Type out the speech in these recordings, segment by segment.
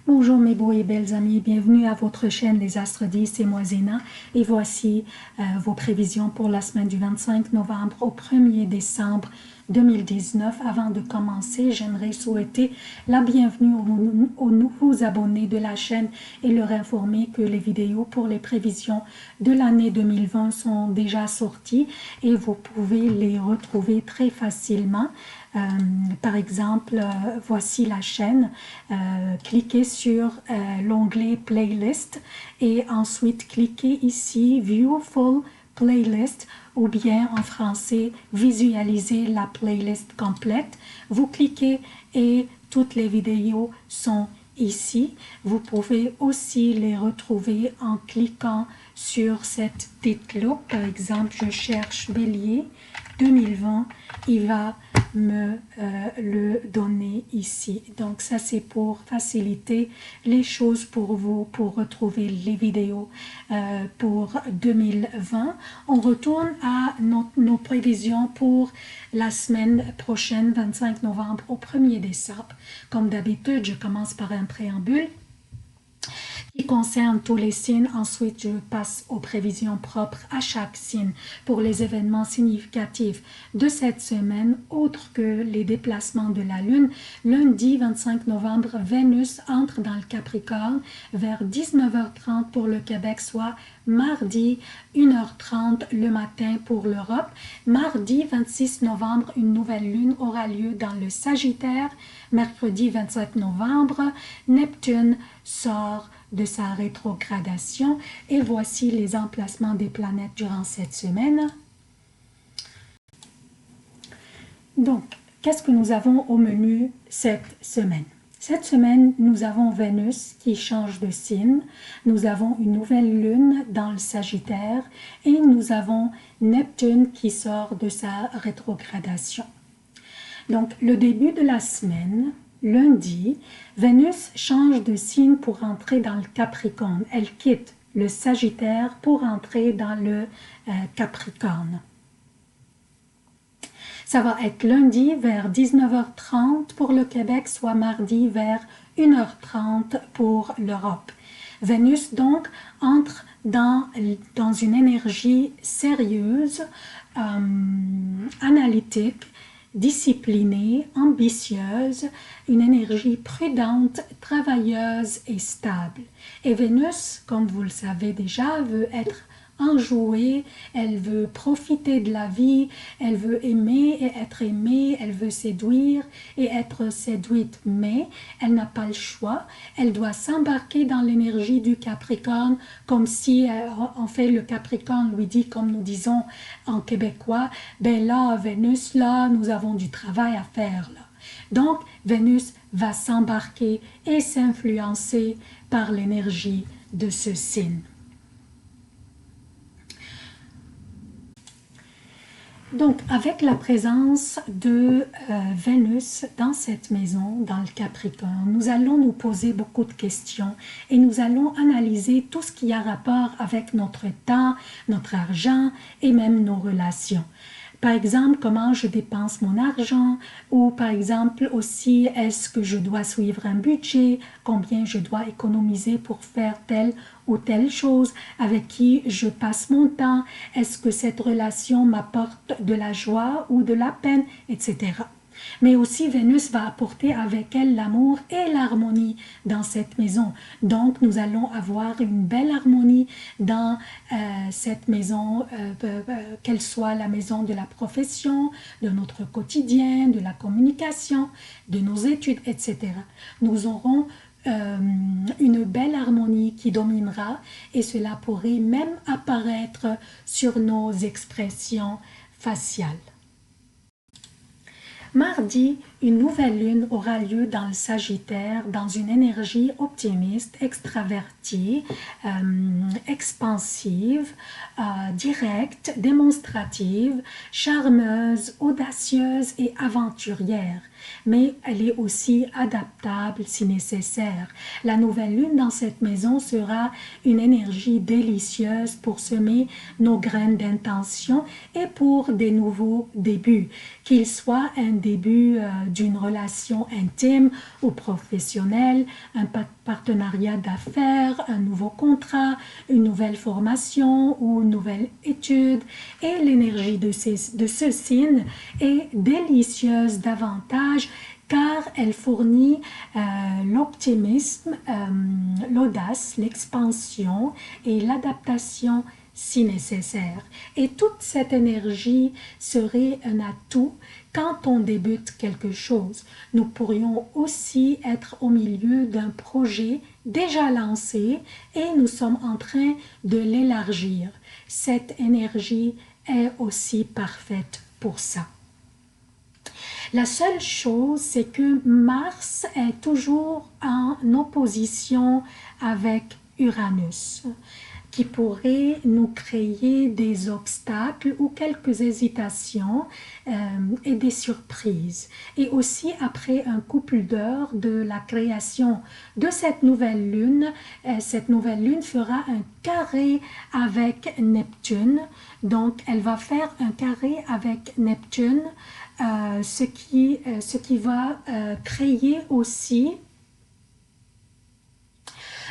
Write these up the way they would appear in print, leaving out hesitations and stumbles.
Bonjour mes beaux et belles amis, bienvenue à votre chaîne Les Astres 10, c'est moi Zéna et voici vos prévisions pour la semaine du 25 novembre au 1er décembre 2019. Avant de commencer, j'aimerais souhaiter la bienvenue aux nouveaux abonnés de la chaîne et leur informer que les vidéos pour les prévisions de l'année 2020 sont déjà sorties et vous pouvez les retrouver très facilement. Par exemple, voici la chaîne, cliquez sur l'onglet Playlist et ensuite cliquez ici View Full Playlist ou bien en français visualiser la playlist complète. Vous cliquez et toutes les vidéos sont ici. Vous pouvez aussi les retrouver en cliquant sur cette petite loupe. Par exemple, je cherche Bélier 2020, il va me le donner ici. Donc ça c'est pour faciliter les choses pour vous, pour retrouver les vidéos pour 2020. On retourne à nos prévisions pour la semaine prochaine, 25 novembre au 1er décembre. Comme d'habitude, je commence par un préambule qui concerne tous les signes. Ensuite, je passe aux prévisions propres à chaque signe pour les événements significatifs de cette semaine, autres que les déplacements de la Lune. Lundi 25 novembre, Vénus entre dans le Capricorne vers 19h30 pour le Québec, soit mardi 1h30 le matin pour l'Europe. Mardi 26 novembre, une nouvelle lune aura lieu dans le Sagittaire. Mercredi 27 novembre, Neptune sort de sa rétrogradation et voici les emplacements des planètes durant cette semaine. Donc, qu'est-ce que nous avons au menu cette semaine? Cette semaine, nous avons Vénus qui change de signe, nous avons une nouvelle lune dans le Sagittaire et nous avons Neptune qui sort de sa rétrogradation. Donc, le début de la semaine, lundi, Vénus change de signe pour entrer dans le Capricorne. Elle quitte le Sagittaire pour entrer dans le Capricorne. Ça va être lundi vers 19h30 pour le Québec, soit mardi vers 1h30 pour l'Europe. Vénus donc entre dans une énergie sérieuse, analytique, disciplinée, ambitieuse, une énergie prudente, travailleuse et stable. Et Vénus, comme vous le savez déjà, veut être enjouée, elle veut profiter de la vie, elle veut aimer et être aimée, elle veut séduire et être séduite, mais elle n'a pas le choix, elle doit s'embarquer dans l'énergie du Capricorne, comme si, en fait, le Capricorne lui dit, comme nous disons en québécois, ben là, Vénus, là, nous avons du travail à faire, là. Donc, Vénus va s'embarquer et s'influencer par l'énergie de ce signe. Donc, avec la présence de Vénus dans cette maison, dans le Capricorne, nous allons nous poser beaucoup de questions et nous allons analyser tout ce qui a rapport avec notre temps, notre argent et même nos relations. Par exemple, comment je dépense mon argent ou par exemple aussi, est-ce que je dois suivre un budget, combien je dois économiser pour faire telle ou telle chose, avec qui je passe mon temps, est-ce que cette relation m'apporte de la joie ou de la peine, etc. Mais aussi, Vénus va apporter avec elle l'amour et l'harmonie dans cette maison. Donc, nous allons avoir une belle harmonie dans cette maison, qu'elle soit la maison de la profession, de notre quotidien, de la communication, de nos études, etc. Nous aurons une belle harmonie qui dominera et cela pourrait même apparaître sur nos expressions faciales. Mardi, une nouvelle lune aura lieu dans le Sagittaire, dans une énergie optimiste, extravertie, expansive, directe, démonstrative, charmeuse, audacieuse et aventurière. mais elle est aussi adaptable si nécessaire. La nouvelle lune dans cette maison sera une énergie délicieuse pour semer nos graines d'intention et pour des nouveaux débuts, qu'il soit un début d'une relation intime ou professionnelle, un partenariat d'affaires, un nouveau contrat, une nouvelle formation ou une nouvelle étude. Et l'énergie de ce signe est délicieuse davantage car elle fournit l'optimisme, l'audace, l'expansion et l'adaptation si nécessaire. Et toute cette énergie serait un atout quand on débute quelque chose. Nous pourrions aussi être au milieu d'un projet déjà lancé et nous sommes en train de l'élargir. Cette énergie est aussi parfaite pour ça. La seule chose, c'est que Mars est toujours en opposition avec Uranus, qui pourrait nous créer des obstacles ou quelques hésitations et des surprises. Et aussi après un couple d'heures de la création de cette nouvelle lune fera un carré avec Neptune. Donc elle va faire un carré avec Neptune, ce qui va créer aussi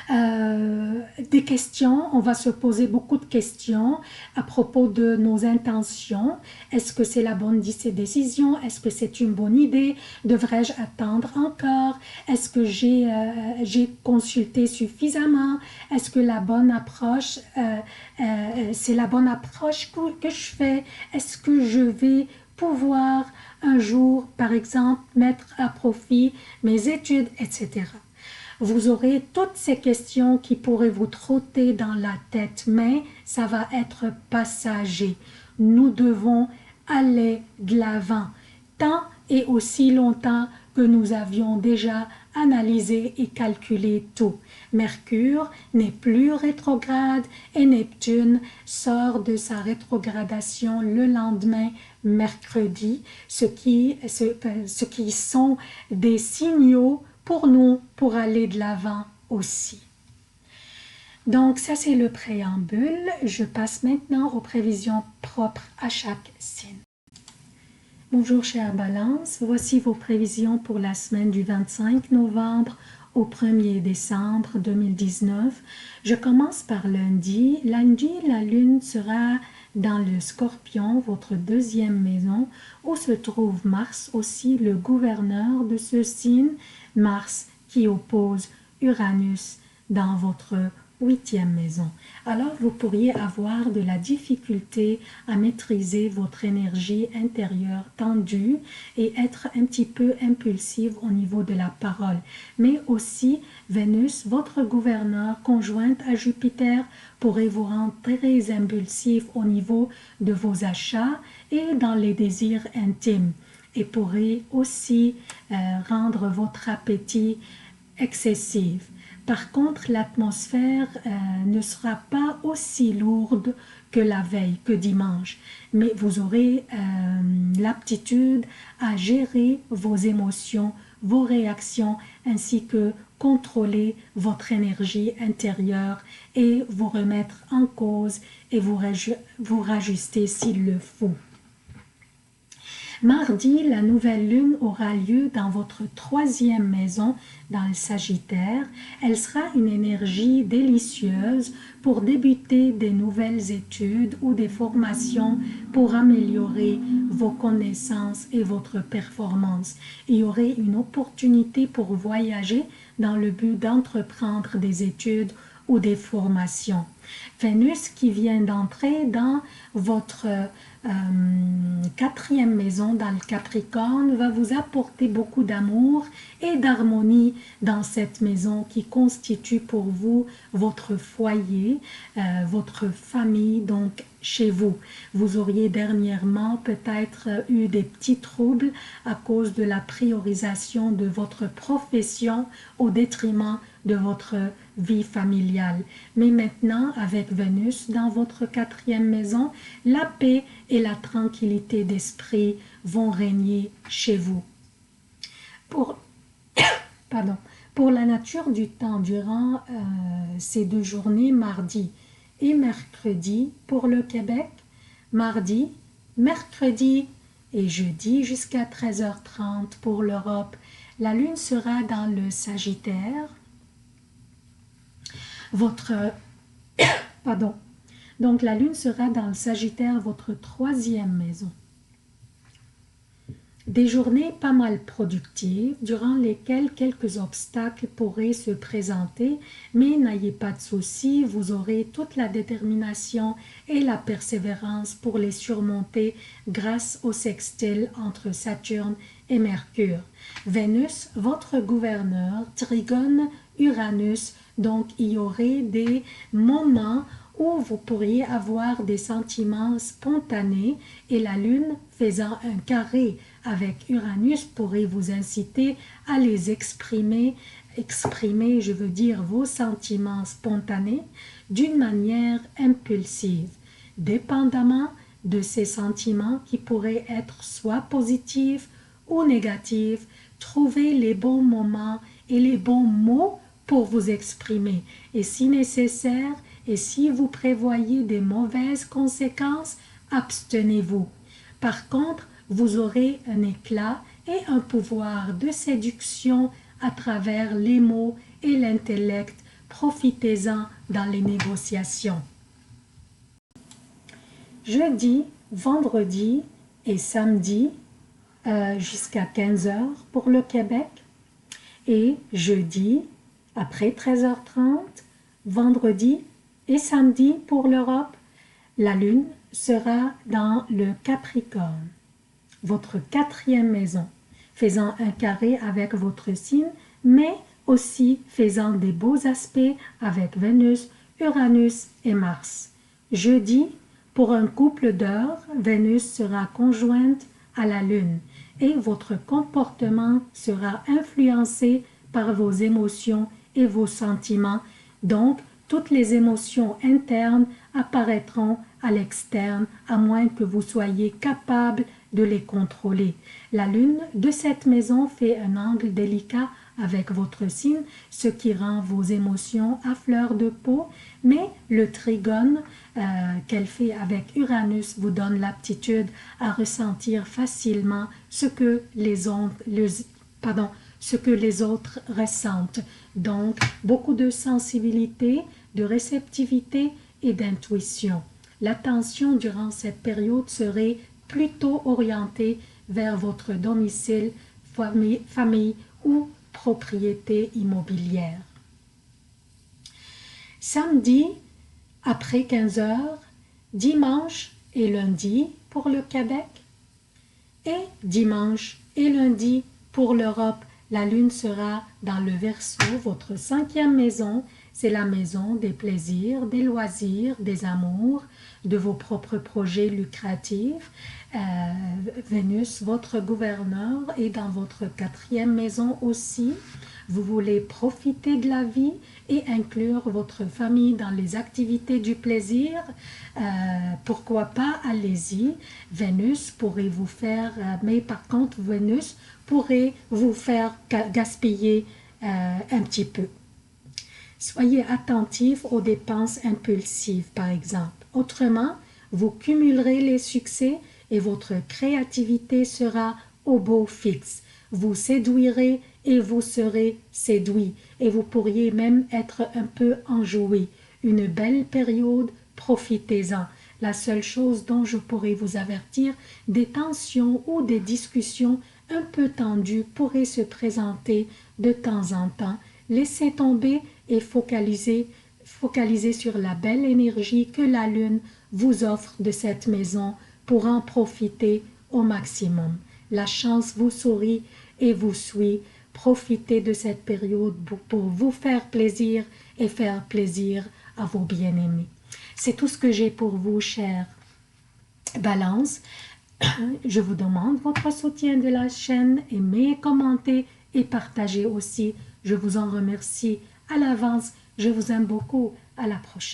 des questions. On va se poser beaucoup de questions à propos de nos intentions. Est-ce que c'est la bonne décision? Est-ce que c'est une bonne idée? Devrais-je attendre encore? Est-ce que j'ai consulté suffisamment? Est-ce que la bonne approche, c'est la bonne approche que je fais? Est-ce que je vais pouvoir un jour, par exemple, mettre à profit mes études, etc. Vous aurez toutes ces questions qui pourraient vous trotter dans la tête, mais ça va être passager. Nous devons aller de l'avant, tant et aussi longtemps que nous avions déjà analysé et calculé tout. Mercure n'est plus rétrograde et Neptune sort de sa rétrogradation le lendemain, mercredi, ce qui sont des signaux pour nous pour aller de l'avant aussi. Donc ça c'est le préambule. Je passe maintenant aux prévisions propres à chaque signe. Bonjour chère Balance, voici vos prévisions pour la semaine du 25 novembre au 1er décembre 2019. Je commence par lundi. Lundi, la lune sera dans le Scorpion, votre deuxième maison, où se trouve Mars, aussi le gouverneur de ce signe, Mars qui oppose Uranus dans votre 8e maison. Alors vous pourriez avoir de la difficulté à maîtriser votre énergie intérieure tendue et être un petit peu impulsive au niveau de la parole. Mais aussi Vénus, votre gouverneur conjointe à Jupiter, pourrait vous rendre très impulsif au niveau de vos achats et dans les désirs intimes et pourrait aussi rendre votre appétit excessif. Par contre, l'atmosphère ne sera pas aussi lourde que la veille, que dimanche, mais vous aurez l'aptitude à gérer vos émotions, vos réactions, ainsi que contrôler votre énergie intérieure et vous remettre en cause et vous rajuster s'il le faut. Mardi, la nouvelle lune aura lieu dans votre 3e maison, dans le Sagittaire. Elle sera une énergie délicieuse pour débuter des nouvelles études ou des formations pour améliorer vos connaissances et votre performance. Il y aurait une opportunité pour voyager dans le but d'entreprendre des études ou des formations. Vénus qui vient d'entrer dans votre 4e maison dans le Capricorne va vous apporter beaucoup d'amour et d'harmonie dans cette maison qui constitue pour vous votre foyer, votre famille, donc chez vous. Vous auriez dernièrement peut-être eu des petits troubles à cause de la priorisation de votre profession au détriment de votre vie familiale. Mais maintenant, avec Vénus dans votre 4e maison, la paix et la tranquillité d'esprit vont régner chez vous. Pour, pardon, pour la nature du temps durant ces 2 journées, mardi et mercredi pour le Québec, mardi, mercredi et jeudi jusqu'à 13h30 pour l'Europe. La lune sera dans le Sagittaire. Donc la lune sera dans le Sagittaire, votre 3e maison. Des journées pas mal productives, durant lesquelles quelques obstacles pourraient se présenter, mais n'ayez pas de soucis, vous aurez toute la détermination et la persévérance pour les surmonter grâce au sextile entre Saturne et Mercure. Vénus, votre gouverneur, trigone Uranus, donc il y aurait des moments où vous pourriez avoir des sentiments spontanés et la Lune faisant un carré avec Uranus pourrait vous inciter à les exprimer, je veux dire vos sentiments spontanés, d'une manière impulsive, dépendamment de ces sentiments qui pourraient être soit positifs ou négatifs. Trouvez les bons moments et les bons mots pour vous exprimer et si nécessaire, et si vous prévoyez des mauvaises conséquences, abstenez-vous. Par contre, vous aurez un éclat et un pouvoir de séduction à travers les mots et l'intellect. Profitez-en dans les négociations. Jeudi, vendredi et samedi jusqu'à 15h pour le Québec et jeudi après 13h30, vendredi et samedi pour l'Europe, la Lune sera dans le Capricorne, votre 4e maison, faisant un carré avec votre signe, mais aussi faisant des beaux aspects avec Vénus, Uranus et Mars. Jeudi, pour un couple d'heures, Vénus sera conjointe à la Lune et votre comportement sera influencé par vos émotions et vos sentiments, donc toutes les émotions internes apparaîtront à l'externe à moins que vous soyez capable de les contrôler. La lune de cette maison fait un angle délicat avec votre signe, ce qui rend vos émotions à fleur de peau, mais le trigone qu'elle fait avec Uranus vous donne l'aptitude à ressentir facilement ce que les autres ressentent. Donc, beaucoup de sensibilité, de réceptivité et d'intuition. L'attention durant cette période serait plutôt orientée vers votre domicile, famille ou propriété immobilière. Samedi, après 15h, dimanche et lundi pour le Québec et dimanche et lundi pour l'Europe. La lune sera dans le Verseau, votre 5e maison. C'est la maison des plaisirs, des loisirs, des amours, de vos propres projets lucratifs. Vénus, votre gouverneur, est dans votre 4e maison aussi. Vous voulez profiter de la vie et inclure votre famille dans les activités du plaisir. Pourquoi pas, allez-y. Vénus pourrait vous faire, mais par contre, Vénus pourrait vous faire gaspiller un petit peu. Soyez attentif aux dépenses impulsives, par exemple. Autrement, vous cumulerez les succès et votre créativité sera au beau fixe. Vous séduirez et vous serez séduit. Et vous pourriez même être un peu enjoué. Une belle période, profitez-en. La seule chose dont je pourrais vous avertir, des tensions ou des discussions un peu tendues pourraient se présenter de temps en temps. Laissez tomber et focalisez sur la belle énergie que la lune vous offre de cette maison pour en profiter au maximum. La chance vous sourit et vous suit. Profitez de cette période pour vous faire plaisir et faire plaisir à vos bien-aimés. C'est tout ce que j'ai pour vous, chers Balance. Je vous demande votre soutien de la chaîne, aimez, commentez et partagez aussi. Je vous en remercie à l'avance. Je vous aime beaucoup. À la prochaine.